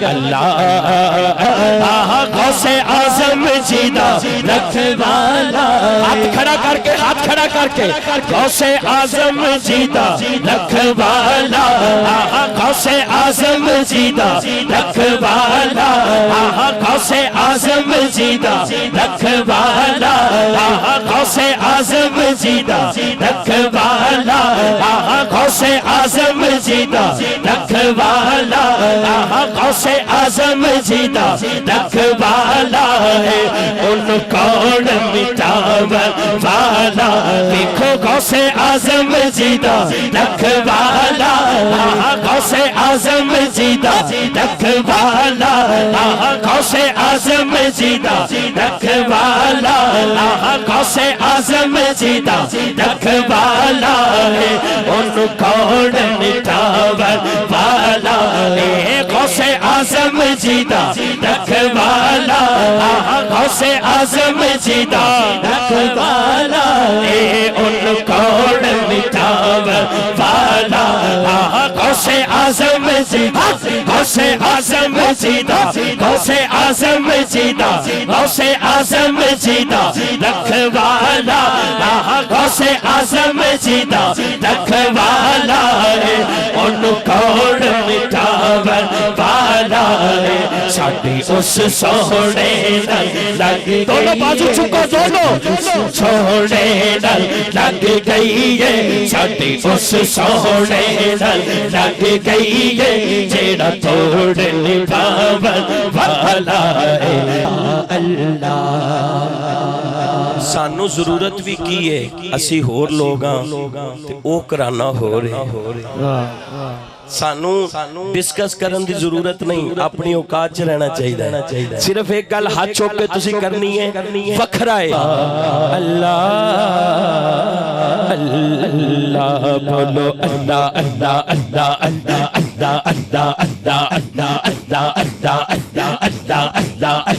اللہ غوث اعظم جیدہ رکھوالا ہاتھ کھڑا کر کے غوث اعظم جیدہ رکھوالا غوث اعظم جیدہ رکھوالا غوث اعظم جیدہ رکھوالا غوث اعظم جیدہ رکھوالا غوث اعظم جیدہ رکھوالا غوث اعظم جیدہ رکھوالا ہے ان کون مٹاون والا دیکھو غوث اعظم جیدہ رکھوالا غوث اعظم جیدہ رکھوالا غوث اعظم جیدہ رکھوالا غوث اعظم جیدہ رکھوالا ہے ان کون مٹاون والا ہے غوث اعظم جیدہ رکھوالا غوث اعظم جیدہ رکھوالا ہے ان کون مٹاون والا غوث اعظم جیدہ غوث اعظم جیدہ غوث اعظم جیدہ غوث اعظم جیدہ رکھوالا غوث اعظم جیدہ رکھوالا ہے ان کون مٹاون والا ہے ساڈی اس سونے نال لگ دونوں بازو چکو دونوں سونے نال لگ گئی ہے ساڈی اس سونے نال لگ گئی ہے جیڑا توڑ نبھاون والا ہے اللہ سانو ضرورت بھی کی ہے اسی ہور لوگاں تے او کرانا ہو رہے سانو ڈسکس کرن دی ضرورت نہیں اپنی اوقات چ رہنا چاہیے صرف ایک گل ہاتھ چوک کے تسی کرنی ہے وکھرا ہے اللہ اللہ بولو اللہ اللہ اللہ اللہ اللہ اللہ اللہ اللہ اللہ اللہ اللہ اللہ اللہ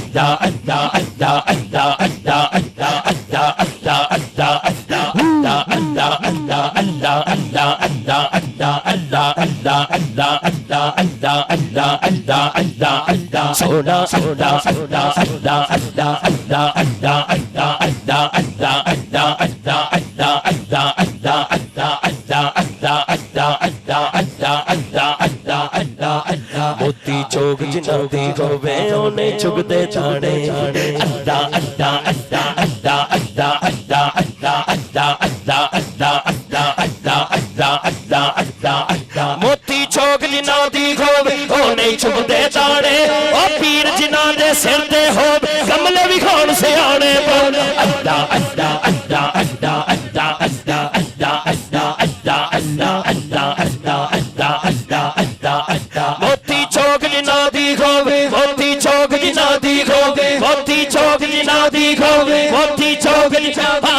اللہ اللہ اللہ اللہ موتی چوک جنہ دی ہوئے انہیں چگ دے جانے اللہ اللہ اللہ اللہ اللہ اللہ اللہ اللہ اللہ اللہ اللہ اللہ اللہ اللہ اللہ موتی چوک جنہ دی ہوئے انہیں چگ دے جانے اور پیر جنہ دے سر دے ہوئے گملے بھی خون سے آنے بول اللہ اللہ اللہ اللہ اللہ اللہ اللہ اللہ اللہ اللہ اللہ اللہ اللہ اللہ اللہ موتی چوک جنہ دی ہوئے موتی چوک جنہ دی ہوئے موتی چوک جنہ دی ہوئے موتی چوک جنہ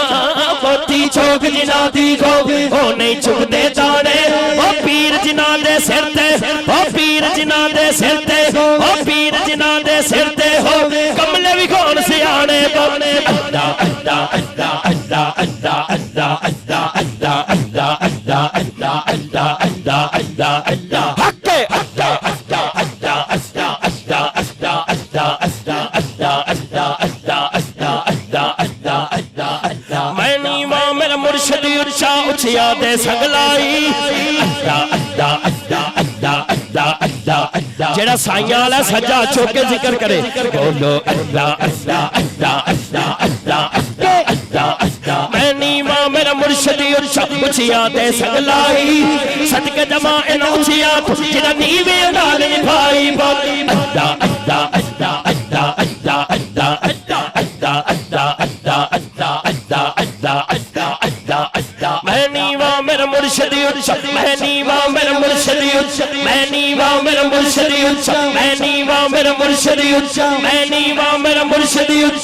موتی چوک جنہ دی ہوئے انہیں چگ دے جانے وہ پیر جنہ دے سر دے وہ پیر جنہ دے سر دے وہ پیر جنہ دے سر دے ہو کملے بھی کون سے آنے بولے اللہ اللہ اللہ اللہ اللہ اللہ اللہ اللہ اللہ اللہ اللہ اللہ اللہ اللہ اللہ حق اللہ اللہ اللہ اللہ اللہ اللہ اللہ اللہ اللہ اللہ اللہ اللہ اللہ اللہ اللہ میں نیواں میرا مرشد اچھا اچھیا دے سگلائی اللہ اللہ اللہ اللہ اللہ اللہ اللہ جیڑا سائیاں والا سجا چوکے ذکر کرے بولو اللہ اللہ اللہ اللہ اللہ اللہ اللہ اللہ میں نیواں میرا مرشد اچھیا دے سگلائی صدقے جمع ان اچھیا جیڑا نیوے نال نبھائی بولی اللہ اللہ اللہ اللہ اللہ اللہ اللہ اللہ اللہ اللہ اللہ اللہ اللہ اللہ اللہ اللہ میں نیواں میرا مرشد میں نیواں میرا مرشد میں نیواں میرا مرشد میں نیواں میرا مرشد میں نیواں میرا مرشد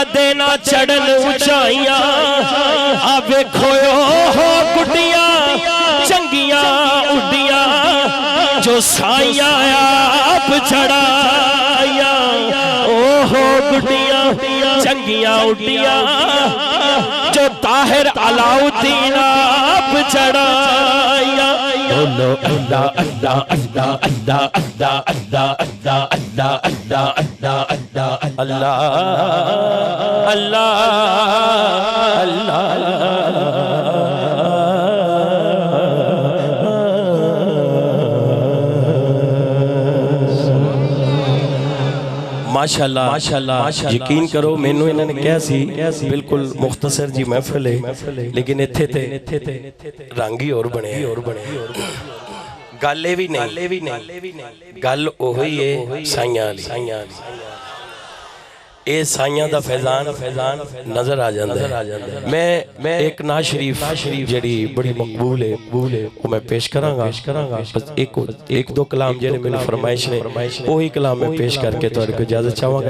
کدے نہ چڑھن اونچائیاں آ ویکھو ہو گڈیاں چنگیاں اڈیاں جو سائیاں آپ چڑھائیاں او ہو گڈیاں چنگیاں اڈیاں جو طاہر علاؤالدین آپ چڑھائیاں بولو اللہ اللہ اللہ اللہ اللہ اللہ اللہ اللہ اللہ اللہ اللہ اللہ اللہ ماشاءاللہ یقین کرو مینوں انہوں نے کیا سی بالکل مختصر جی محفل ہے لیکن اتھے تے رنگی اور بنے گالے بھی نہیں گل اوہی ہے سائیاں علی اے سائیاں دا فیضان نظر آ جاندہ ہے میں ایک نعت شریف جڑی بڑی مقبول ہے وہ میں پیش کراں گا ایک دو کلام جنہیں میں نے فرمائش نے وہی کلام میں پیش کر کے تو اجازت چاہوں گا